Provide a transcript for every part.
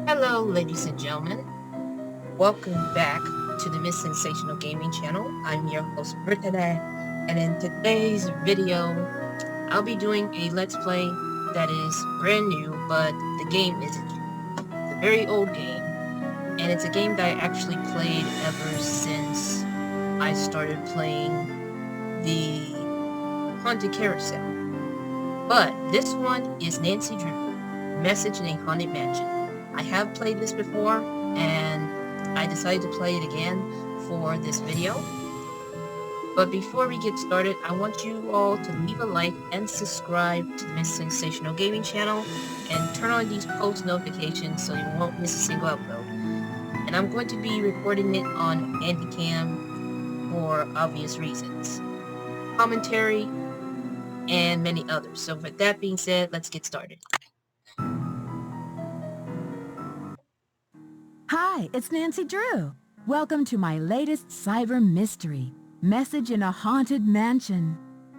Hello, ladies and gentlemen. Welcome back to the Miss Sensational Gaming channel. I'm your host, Brittany, and in today's video, I'll be doing a Let's Play that is brand new, but the game isn't. It's a very old game, and it's a game that I actually played ever since I started playing the Haunted Carousel. But this one is Nancy Drew, Message in a Haunted Mansion. I have played this before, and I decided to play it again for this video. But before we get started, I want you all to leave a like and subscribe to the Miss Sensational Gaming channel, and turn on these post notifications so you won't miss a single upload. And I'm going to be recording it on Handycam for obvious reasons. Commentary, and many others. So with that being said, let's get started. Hi, it's Nancy Drew. Welcome to my latest cyber mystery, Message in a Haunted Mansion.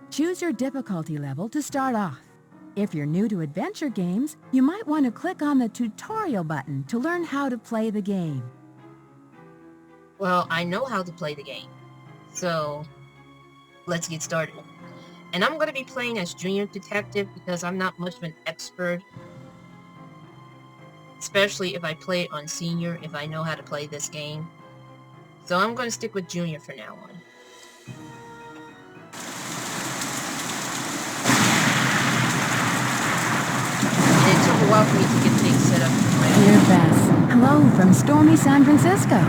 Choose your difficulty level to start off. If you're new to adventure games, you might want to click on the tutorial button to learn how to play the game. Well, I know how to play the game, so let's get started. And I'm going to be playing as Junior Detective because I'm not much of an expert, especially if I play it on Senior, if I know how to play this game. So I'm going to stick with Junior for now on. And it took a while for me to get things set up. Dear Bess, hello from stormy San Francisco.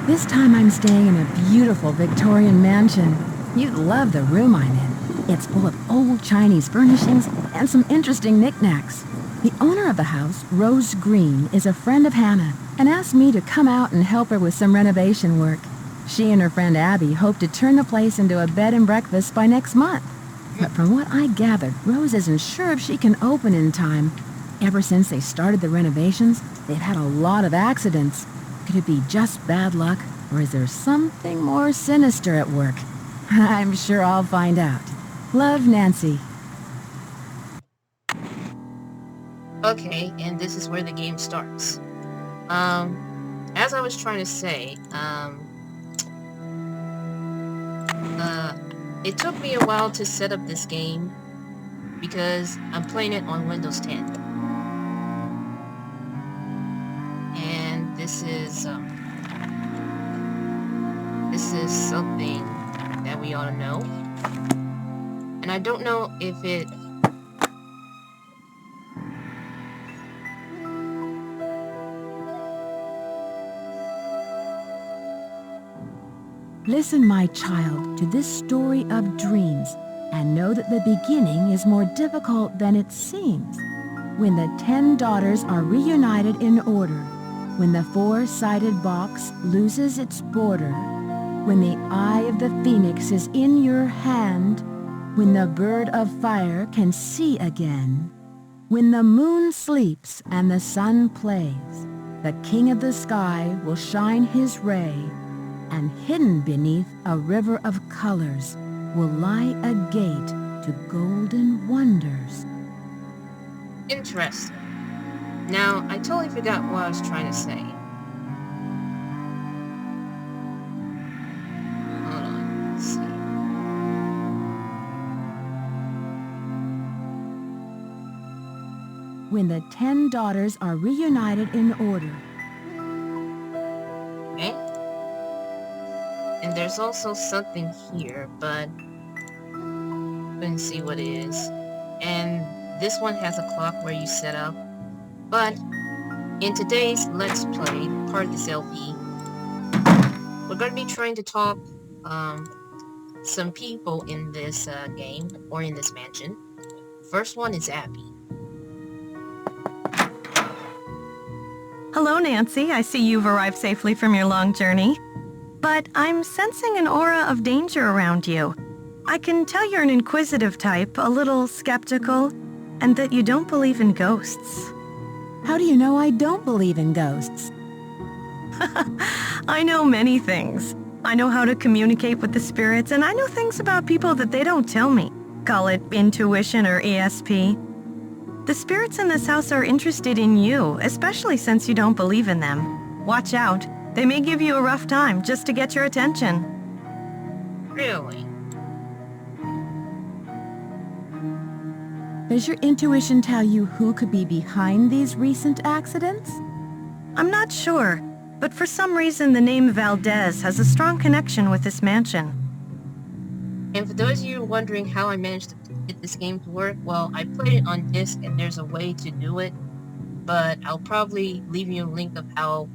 This time I'm staying in a beautiful Victorian mansion. You'd love the room I'm in. It's full of old Chinese furnishings and some interesting knickknacks. The owner of the house, Rose Green, is a friend of Hannah and asked me to come out and help her with some renovation work. She and her friend Abby hope to turn the place into a bed and breakfast by next month. But from what I gathered, Rose isn't sure if she can open in time. Ever since they started the renovations, they've had a lot of accidents. Could it be just bad luck, or is there something more sinister at work? I'm sure I'll find out. Love, Nancy. Okay, and this is where the game starts. As I was trying to say, it took me a while to set up this game because I'm playing it on Windows 10. And this is something that we ought to know. And I don't know if it... Listen, my child, to this story of dreams, and know that the beginning is more difficult than it seems. When the 10 daughters are reunited in order, when the 4-sided box loses its border, when the eye of the phoenix is in your hand, when the bird of fire can see again, when the moon sleeps and the sun plays, the king of the sky will shine his ray, and hidden beneath a river of colors will lie a gate to golden wonders. Interesting. Now, I totally forgot what I was trying to say. Hold on, let's see. When the 10 daughters are reunited in order. Okay. And there's also something here, but couldn't see what it is. And this one has a clock where you set up. But in today's Let's Play, part of this LP, we're going to be trying to talk some people in this game, or in this mansion. First one is Abby. Hello, Nancy. I see you've arrived safely from your long journey. But I'm sensing an aura of danger around you. I can tell you're an inquisitive type, a little skeptical, and that you don't believe in ghosts. How do you know I don't believe in ghosts? I know many things. I know how to communicate with the spirits, and I know things about people that they don't tell me. Call it intuition or ESP. The spirits in this house are interested in you, especially since you don't believe in them. Watch out. They may give you a rough time just to get your attention. Really? Does your intuition tell you who could be behind these recent accidents? I'm not sure, but for some reason the name Valdez has a strong connection with this mansion. And for those of you wondering how I managed to get this game to work, well, I put it on disc and there's a way to do it, but I'll probably leave you a link of how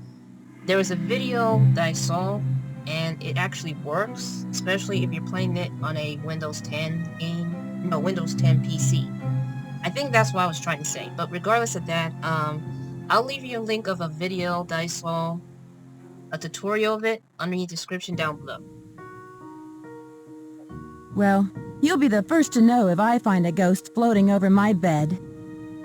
there was a video that I saw and it actually works, especially if you're playing it on a Windows 10 game, no, Windows 10 PC. I think that's what I was trying to say, but regardless of that, I'll leave you a link of a video that I saw, a tutorial of it, underneath the description down below. Well, you'll be the first to know if I find a ghost floating over my bed.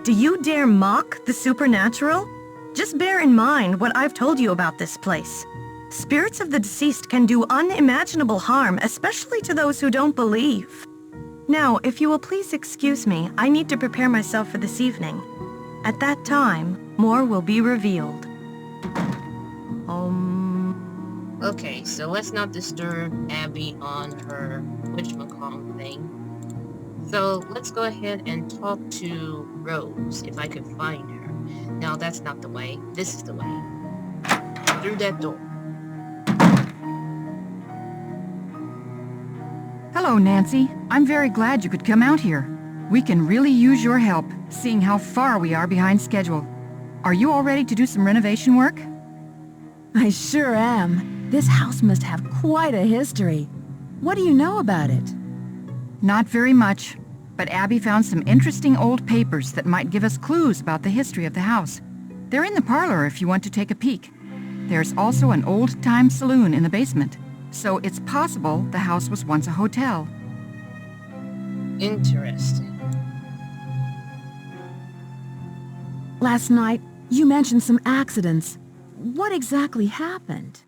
Do you dare mock the supernatural? Just bear in mind what I've told you about this place. Spirits of the deceased can do unimaginable harm, especially to those who don't believe. Now, if you will please excuse me, I need to prepare myself for this evening. At that time, more will be revealed. Okay, so let's not disturb Abby on her whatchamacallit thing. So let's go ahead and talk to Rose, if I could find her. No, that's not the way. This is the way. Through that door. Hello, Nancy. I'm very glad you could come out here. We can really use your help, seeing how far we are behind schedule. Are you all ready to do some renovation work? I sure am. This house must have quite a history. What do you know about it? Not very much, but Abby found some interesting old papers that might give us clues about the history of the house. They're in the parlor if you want to take a peek. There's also an old-time saloon in the basement, so it's possible the house was once a hotel. Interesting. Last night, you mentioned some accidents. What exactly happened?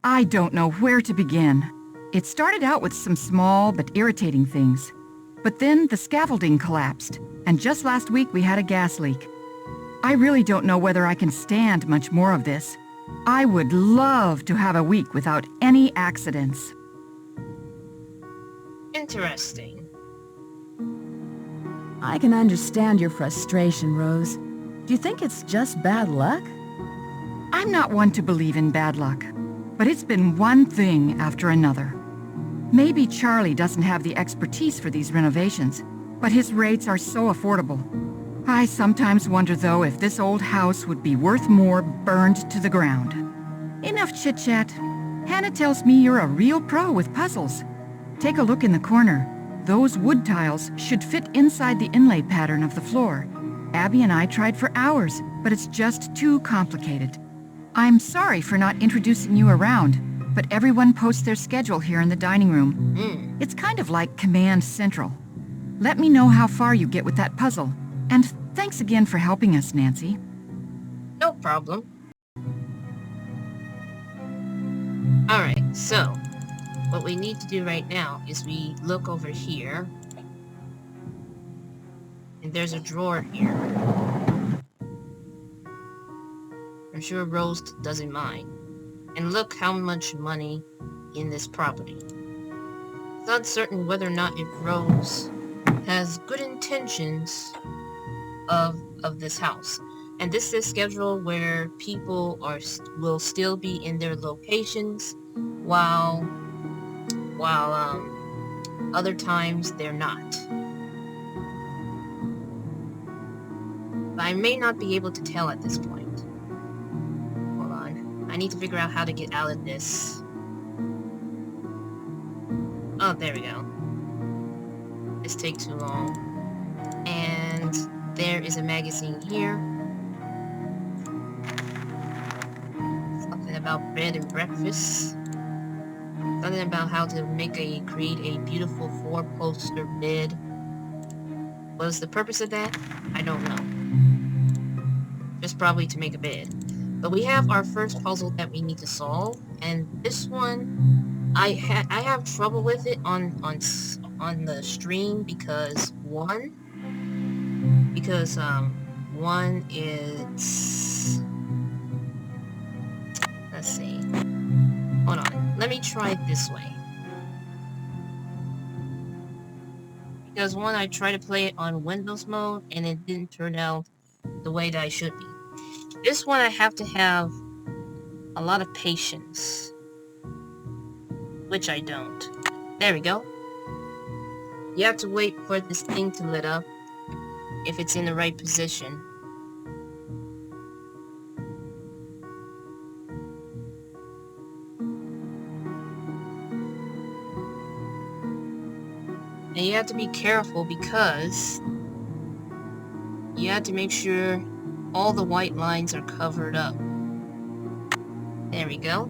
I don't know where to begin. It started out with some small but irritating things. But then the scaffolding collapsed, and just last week we had a gas leak. I really don't know whether I can stand much more of this. I would love to have a week without any accidents. Interesting. I can understand your frustration, Rose. Do you think it's just bad luck? I'm not one to believe in bad luck, but it's been one thing after another. Maybe Charlie doesn't have the expertise for these renovations, but his rates are so affordable. I sometimes wonder, though, if this old house would be worth more burned to the ground. Enough chit-chat. Hannah tells me you're a real pro with puzzles. Take a look in the corner. Those wood tiles should fit inside the inlay pattern of the floor. Abby and I tried for hours, but it's just too complicated. I'm sorry for not introducing you around, but everyone posts their schedule here in the dining room. It's kind of like Command Central. Let me know how far you get with that puzzle. And thanks again for helping us, Nancy. No problem. Alright, so what we need to do right now is we look over here. And there's a drawer here. I'm sure Rose doesn't mind. And look how much money in this property. It's uncertain whether or not if Rose has good intentions of this house. And this is a schedule where people will still be in their locations while other times they're not. But I may not be able to tell at this point. Hold on. I need to figure out how to get out of this. Oh, there we go. This takes too long. And there is a magazine here. Something about bed and breakfast. Something about how to create a beautiful 4-poster bed. What is the purpose of that? I don't know. Just probably to make a bed. But we have our first puzzle that we need to solve, and this one, I have trouble with it on the stream because one, Because, one is... Let's see. Hold on. Let me try it this way. Because one, I tried to play it on Windows mode, and it didn't turn out the way that I should be. This one, I have to have a lot of patience. Which I don't. There we go. You have to wait for this thing to lit up if it's in the right position. And you have to be careful because you have to make sure all the white lines are covered up. There we go.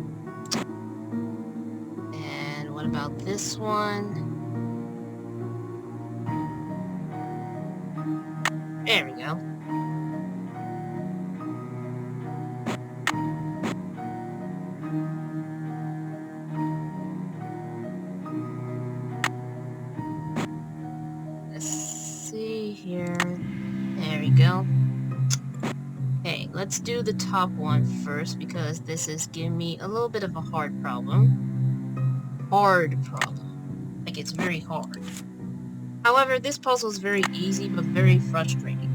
And what about this one? There we go. Let's see here. There we go. Okay, let's do the top one first because this is giving me a little bit of a hard problem. Like it's very hard. However, this puzzle is very easy but very frustrating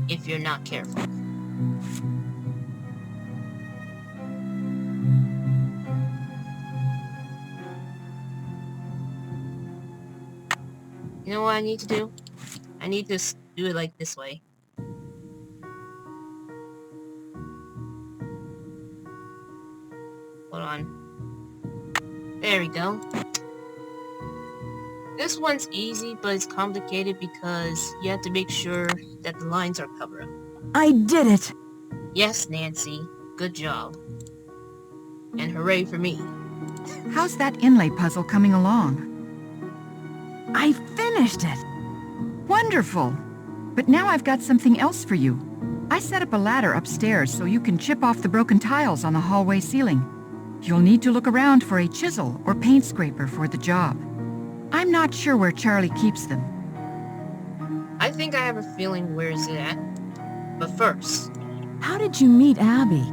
if you're not careful. You know what I need to do? I need to do it like this way. Hold on. There we go. This one's easy, but it's complicated because you have to make sure that the lines are covered up. I did it! Yes, Nancy. Good job. And hooray for me. How's that inlay puzzle coming along? I finished it! Wonderful! But now I've got something else for you. I set up a ladder upstairs so you can chip off the broken tiles on the hallway ceiling. You'll need to look around for a chisel or paint scraper for the job. I'm not sure where Charlie keeps them. I think I have a feeling where is it at. But first, How did you meet Abby?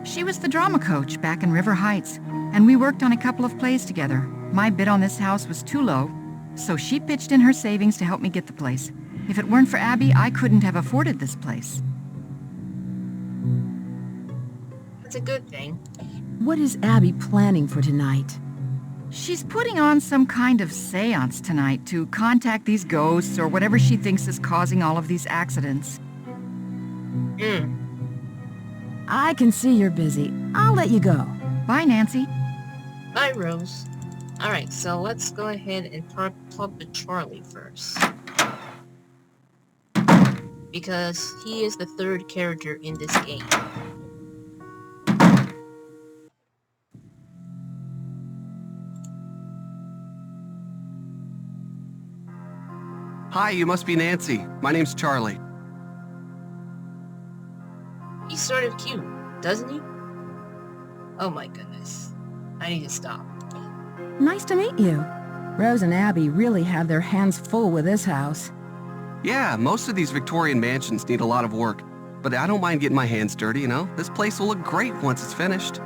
She was the drama coach back in River Heights, and we worked on a couple of plays together. My bid on this house was too low, so she pitched in her savings to help me get the place. If it weren't for Abby, I couldn't have afforded this place. that's a good thing. What is Abby planning for tonight? She's putting on some kind of seance tonight to contact these ghosts or whatever she thinks is causing all of these accidents. I can see you're busy. I'll let you go. Bye, Nancy. Bye, Rose. Alright, so let's go ahead and talk to Charlie first. Because he is the third character in this game. Hi, you must be Nancy. My name's Charlie. He's sort of cute, doesn't he? Oh my goodness. I need to stop. Nice to meet you. Rose and Abby really have their hands full with this house. Yeah, most of these Victorian mansions need a lot of work, but I don't mind getting my hands dirty, you know? This place will look great once it's finished.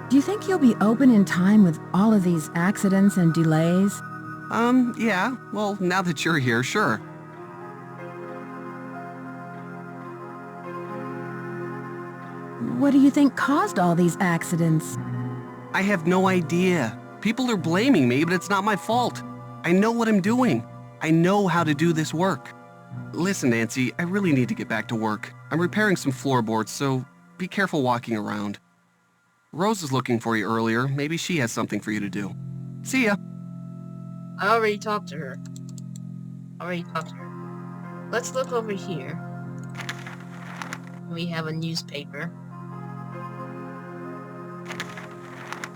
Do you think you'll be open in time with all of these accidents and delays? Yeah. Well, now that you're here, sure. What do you think caused all these accidents? I have no idea. People are blaming me, but it's not my fault. I know what I'm doing. I know how to do this work. Listen, Nancy, I really need to get back to work. I'm repairing some floorboards, so be careful walking around. Rose was looking for you earlier. Maybe she has something for you to do. See ya. I already talked to her. Let's look over here. We have a newspaper.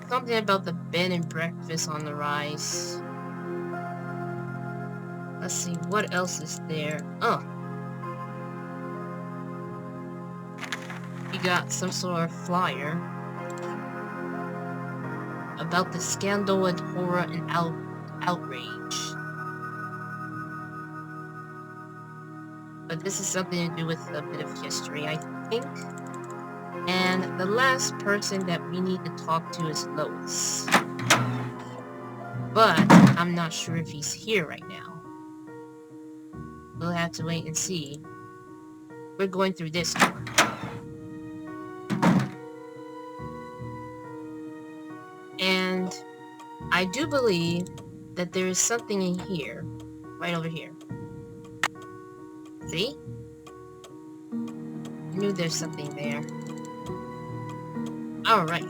Something about the bed and breakfast on the rise. Let's see, what else is there? Oh. We got some sort of flyer about the scandal and horror and outrage. But this is something to do with a bit of history, I think. And the last person that we need to talk to is Lois. But I'm not sure if he's here right now. We'll have to wait and see. We're going through this door. And I do believe that there is something in here, right over here. See? I knew there's something there. Alright.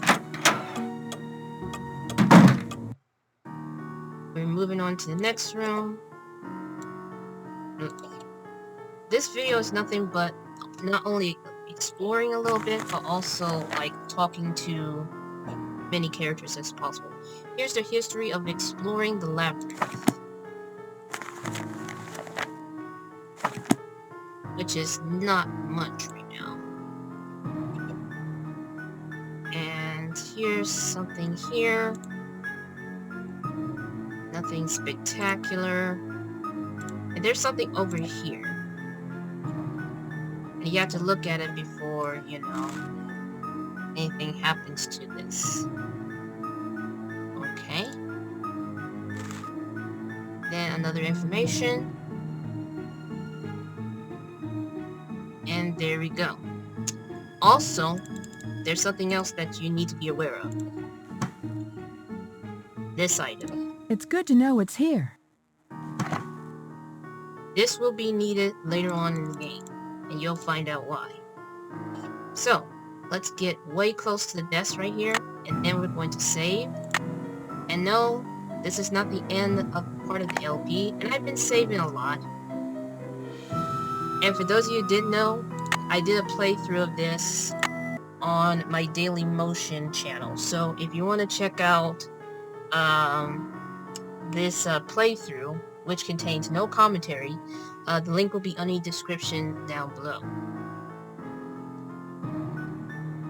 We're moving on to the next room. This video is nothing but not only exploring a little bit, but also like talking to many characters as possible. Here's the history of exploring the labyrinth, which is not much right now. And here's something here. Nothing spectacular. And there's something over here. And you have to look at it before, you know, anything happens to this. Okay. Then another information. And there we go. Also, there's something else that you need to be aware of. This item. It's good to know it's here. This will be needed later on in the game, and you'll find out why. So, let's get way close to the desk right here, and then we're going to save. And no, this is not the end of part of the LP, and I've been saving a lot. And for those of you who didn't know, I did a playthrough of this on my Daily Motion channel. So if you want to check out this playthrough, which contains no commentary, the link will be in the description down below.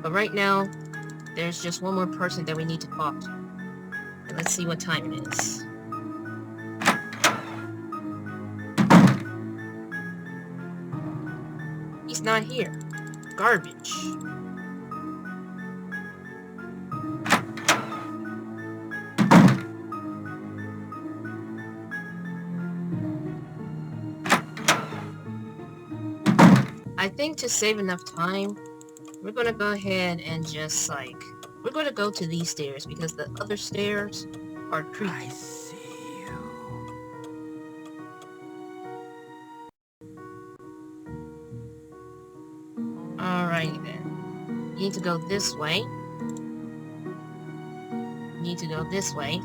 But right now, there's just one more person that we need to talk to. And let's see what time it is. He's not here. Garbage. I think to save enough time, we're gonna go ahead and just like, we're gonna go to these stairs because the other stairs are creepy. I see you. Alright then. You need to go this way. You need to go this way.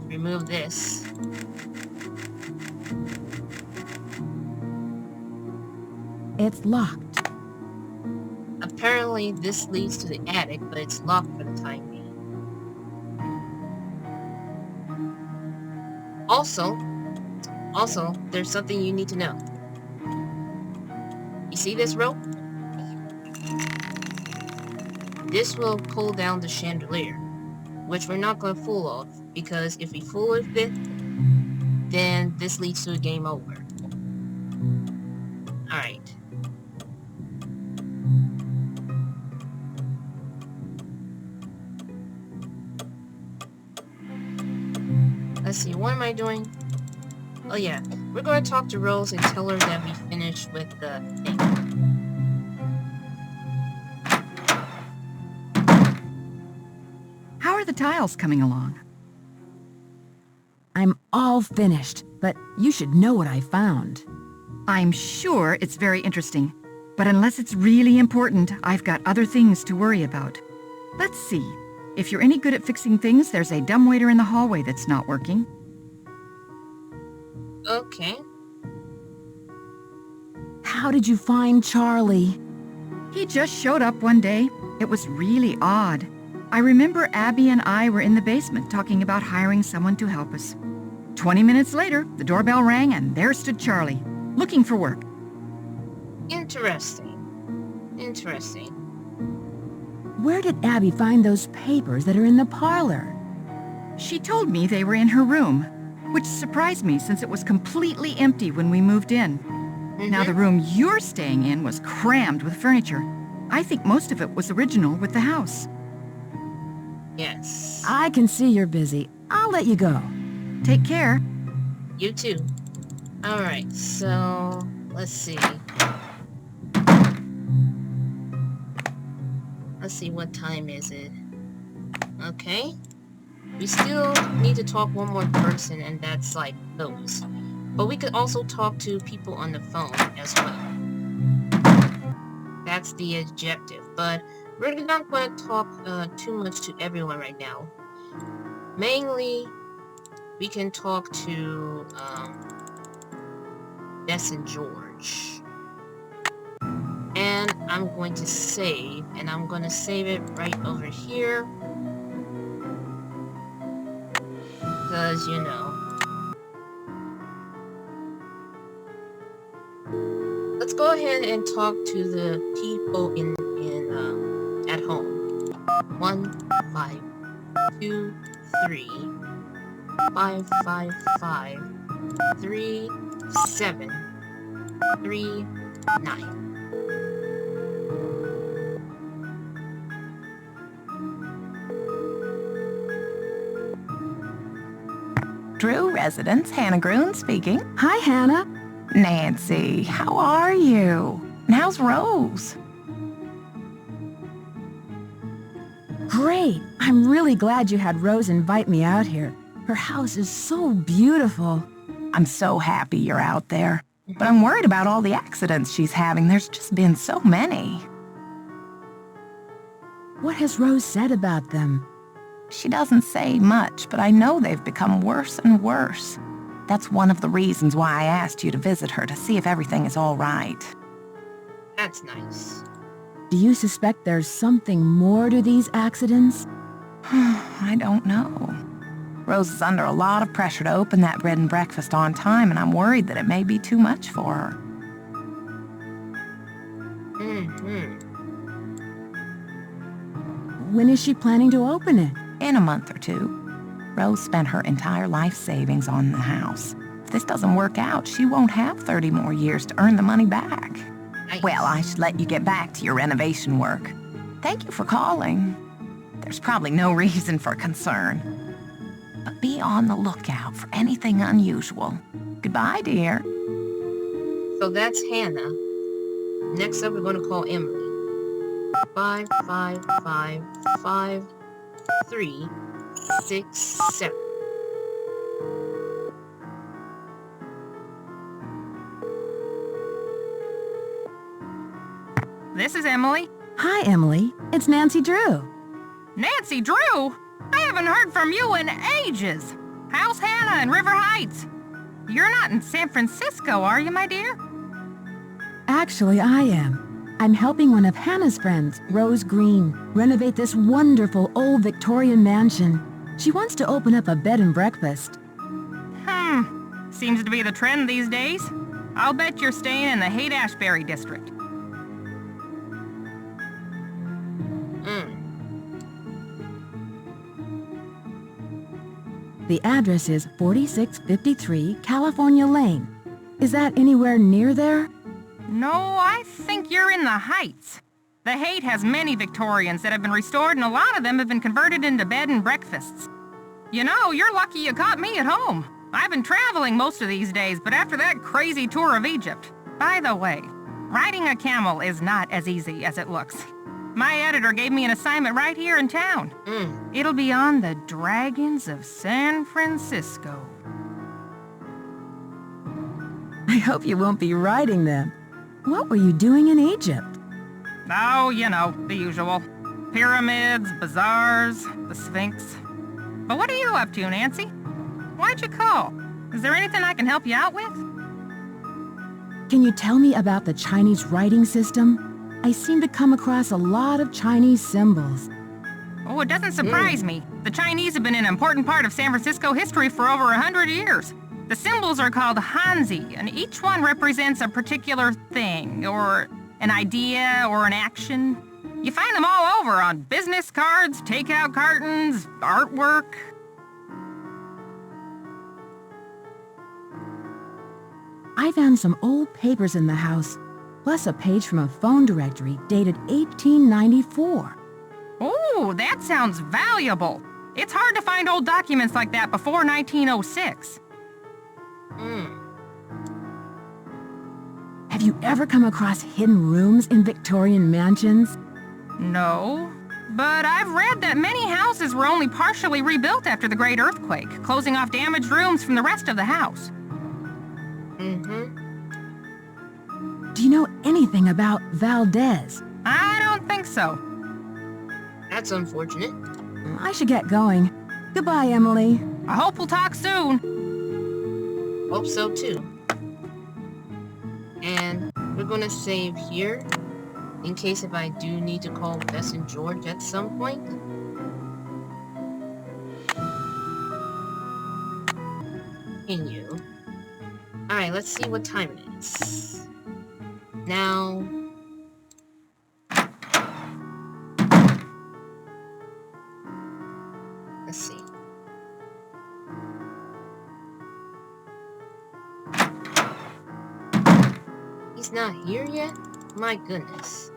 Remove this. It's locked. Apparently this leads to the attic, but it's locked for the time being. Also, there's something you need to know. You see this rope? This will pull down the chandelier, which we're not going to fool of, because if we fool with it, then this leads to a game over. Alright. Let's see, what am I doing? Oh yeah, we're going to talk to Rose and tell her that we finished with the thing. How are the tiles coming along? I'm all finished, but you should know what I found. I'm sure it's very interesting, but unless it's really important, I've got other things to worry about. Let's see. If you're any good at fixing things, there's a dumbwaiter in the hallway that's not working. Okay. How did you find Charlie? He just showed up one day. It was really odd. I remember Abby and I were in the basement talking about hiring someone to help us. 20 minutes later, the doorbell rang and there stood Charlie, looking for work. Interesting. Interesting. Where did Abby find those papers that are in the parlor? She told me they were in her room, which surprised me since it was completely empty when we moved in. Now, the room you're staying in was crammed with furniture. I think most of it was original with the house. Yes. I can see you're busy. I'll let you go. Take care. You too. Alright, so let's see. Let's see, what time is it? Okay. We still need to talk one more person, and that's like those. But we could also talk to people on the phone as well. That's the objective, but we're not going to talk too much to everyone right now. Mainly, we can talk to Bess and George. And I'm going to save, and I'm going to save it right over here. Because, you know. Let's go ahead and talk to the people at home. 1 5 2 3 5 5 5 3 7 3 9. Drew residence, Hannah Groon speaking. Hi, Hannah. Nancy, how are you? And how's Rose? Great. I'm really glad you had Rose invite me out here. Her house is so beautiful. I'm so happy you're out there. But I'm worried about all the accidents she's having. There's just been so many. What has Rose said about them? She doesn't say much, but I know they've become worse and worse. That's one of the reasons why I asked you to visit her, to see if everything is all right. That's nice. Do you suspect there's something more to these accidents? I don't know. Rose is under a lot of pressure to open that bread and breakfast on time, and I'm worried that it may be too much for her. When is she planning to open it? In a month or two. Rose spent her entire life savings on the house. If this doesn't work out, she won't have 30 more years to earn the money back. Nice. Well, I should let you get back to your renovation work. Thank you for calling. There's probably no reason for concern. But be on the lookout for anything unusual. Goodbye, dear. So that's Hannah. Next up, we're going to call Emily. 5 5 5 5 3 6 7. This is Emily. Hi, Emily. It's Nancy Drew. Nancy Drew? I haven't heard from you in ages. How's Hannah in River Heights? You're not in San Francisco, are you, my dear? Actually, I am. I'm helping one of Hannah's friends, Rose Green, renovate this wonderful old Victorian mansion. She wants to open up a bed and breakfast. Seems to be the trend these days. I'll bet you're staying in the Haight-Ashbury district. The address is 4653 California Lane. Is that anywhere near there? No, I think you're in the Heights. The Haight has many Victorians that have been restored, and a lot of them have been converted into bed and breakfasts. You know, you're lucky you caught me at home. I've been traveling most of these days, but after that crazy tour of Egypt. By the way, riding a camel is not as easy as it looks. My editor gave me an assignment right here in town. It'll be on the Dragons of San Francisco. I hope you won't be riding them. What were you doing in Egypt? Oh, you know, the usual. Pyramids, bazaars, the Sphinx. But what are you up to, Nancy? Why'd you call? Is there anything I can help you out with? Can you tell me about the Chinese writing system? I seem to come across a lot of Chinese symbols. Oh, it doesn't surprise me. The Chinese have been an important part of San Francisco history for over 100 years. The symbols are called Hanzi, and each one represents a particular thing, or an idea, or an action. You find them all over on business cards, takeout cartons, artwork. I I found some old papers in the house, plus a page from a phone directory dated 1894. Ooh, that sounds valuable. It's hard to find old documents like that before 1906. Have you ever come across hidden rooms in Victorian mansions? No, but I've read that many houses were only partially rebuilt after the Great Earthquake, closing off damaged rooms from the rest of the house. Do you know anything about Valdez? I don't think so. That's unfortunate. I should get going. Goodbye, Emily. I hope we'll talk soon. Hope so too. And we're gonna save here, in case if I do need to call Bess and George at some point. Continue. Alright, let's see what time it is. Now... Let's see. He's not here yet? My goodness.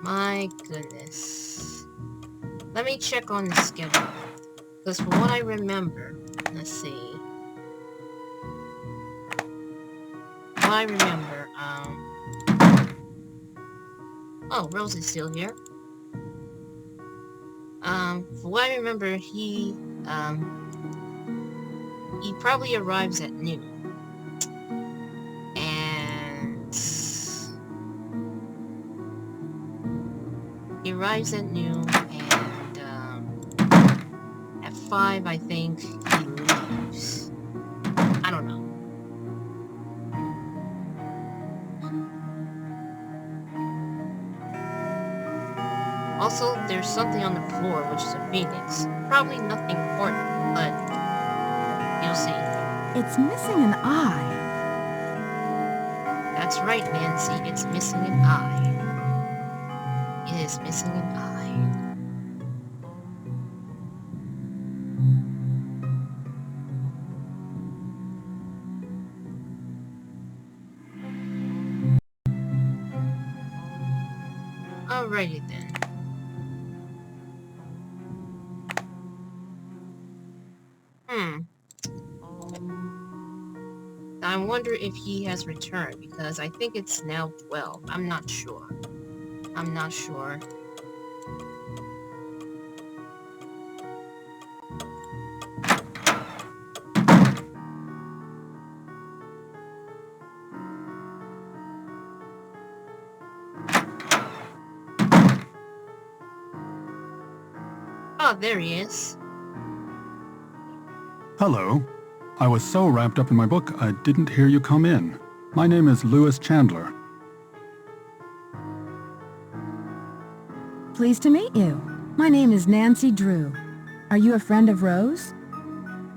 My goodness. Let me check on the schedule. Because from what I remember, let's see. What I remember, oh, Rose is still here. From what I remember, he probably arrives at noon. And he arrives at noon, and at 5, I think, he leaves. I don't know. Also, there's something on the floor, which is a phoenix. Probably nothing important, but you'll see. It's missing an eye. That's right, Nancy. It's missing an eye. It is missing an eye. Alrighty then. I wonder if he has returned, because I think it's now 12. I'm not sure. I'm not sure. Oh, there he is. Hello. I was so wrapped up in my book, I didn't hear you come in. My name is Lewis Chandler. Pleased to meet you. My name is Nancy Drew. Are you a friend of Rose?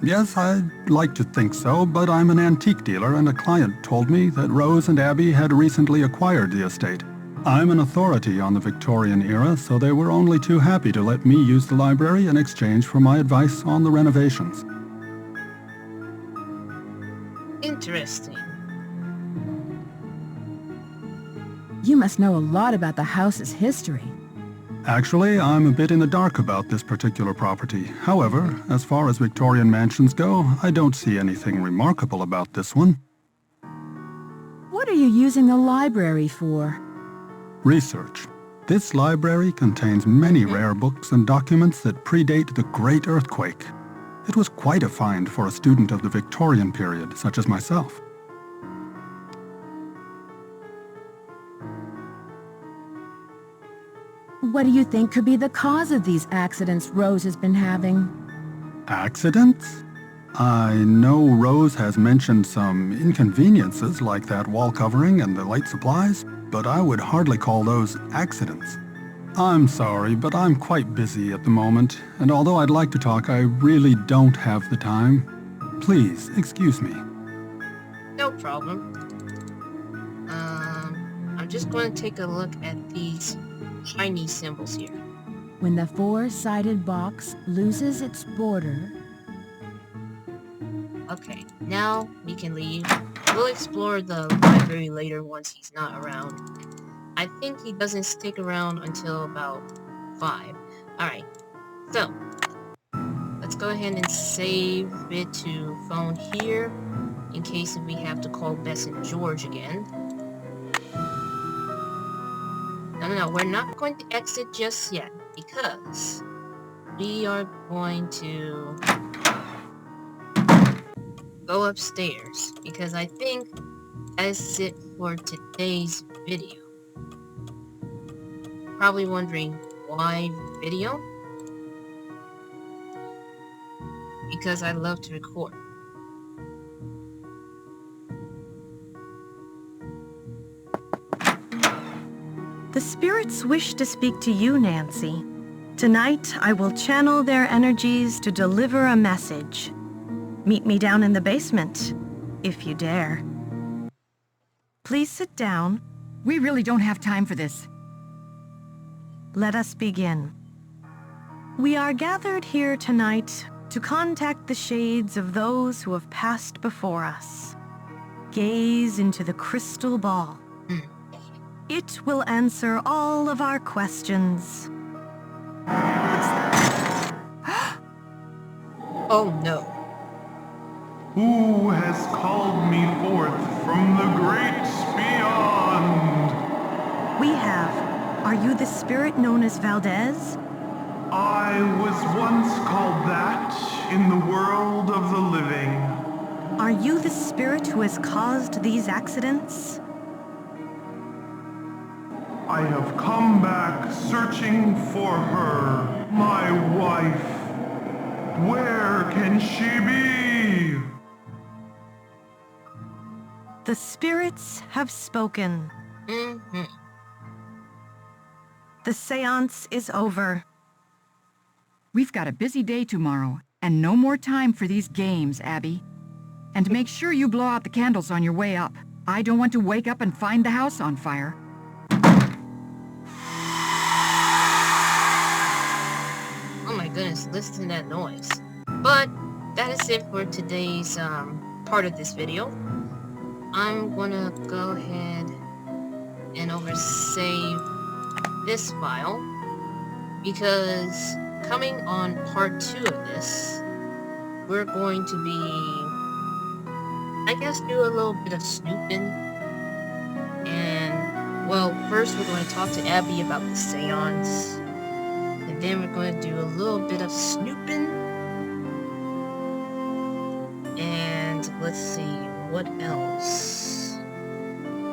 Yes, I'd like to think so, but I'm an antique dealer and a client told me that Rose and Abby had recently acquired the estate. I'm an authority on the Victorian era, so they were only too happy to let me use the library in exchange for my advice on the renovations. Interesting. You must know a lot about the house's history. Actually, I'm a bit in the dark about this particular property. However, as far as Victorian mansions go, I don't see anything remarkable about this one. What are you using the library for? Research. This library contains many rare books and documents that predate the Great Earthquake. It was quite a find for a student of the Victorian period, such as myself. What do you think could be the cause of these accidents Rose has been having? Accidents? I know Rose has mentioned some inconveniences like that wall covering and the light supplies, but I would hardly call those accidents. I'm sorry, but I'm quite busy at the moment, and although I'd like to talk, I really don't have the time. Please, excuse me. No problem. I'm just going to take a look at these Chinese symbols here. When the four-sided box loses its border, Okay, now we can leave. We'll explore the library later once he's not around. I think he doesn't stick around until about 5. Alright, so let's go ahead and save it to phone here in case if we have to call Bess and George again. No, we're not going to exit just yet because we are going to go upstairs because I think that's it for today's video. Probably wondering why video? Because I love to record. The spirits wish to speak to you, Nancy. Tonight, I will channel their energies to deliver a message. Meet me down in the basement, if you dare. Please sit down. We really don't have time for this. Let us begin. We are gathered here tonight to contact the shades of those who have passed before us. Gaze into the crystal ball. It will answer all of our questions. Oh no. Who has called me forth from the great beyond? We have. Are you the spirit known as Valdez? I was once called that in the world of the living. Are you the spirit who has caused these accidents? I have come back searching for her, my wife. Where can she be? The spirits have spoken. The seance is over. We've got a busy day tomorrow, and no more time for these games, Abby. And make sure you blow out the candles on your way up. I don't want to wake up and find the house on fire. Oh my goodness, listen to that noise. But that is it for today's part of this video. I'm gonna go ahead and oversave this file because coming on part 2 of this, we're going to be, I guess, do a little bit of snooping. And, well, first we're going to talk to Abby about the seance. And then we're going to do a little bit of snooping. And let's see, what else?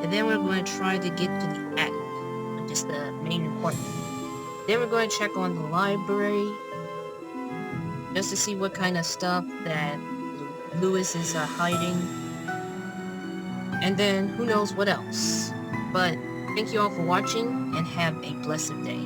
And then we're going to try to get to the attic, which is the main important. Then we're going to check on the library, just to see what kind of stuff that Lewis is hiding. And then, who knows what else. But, thank you all for watching, and have a blessed day.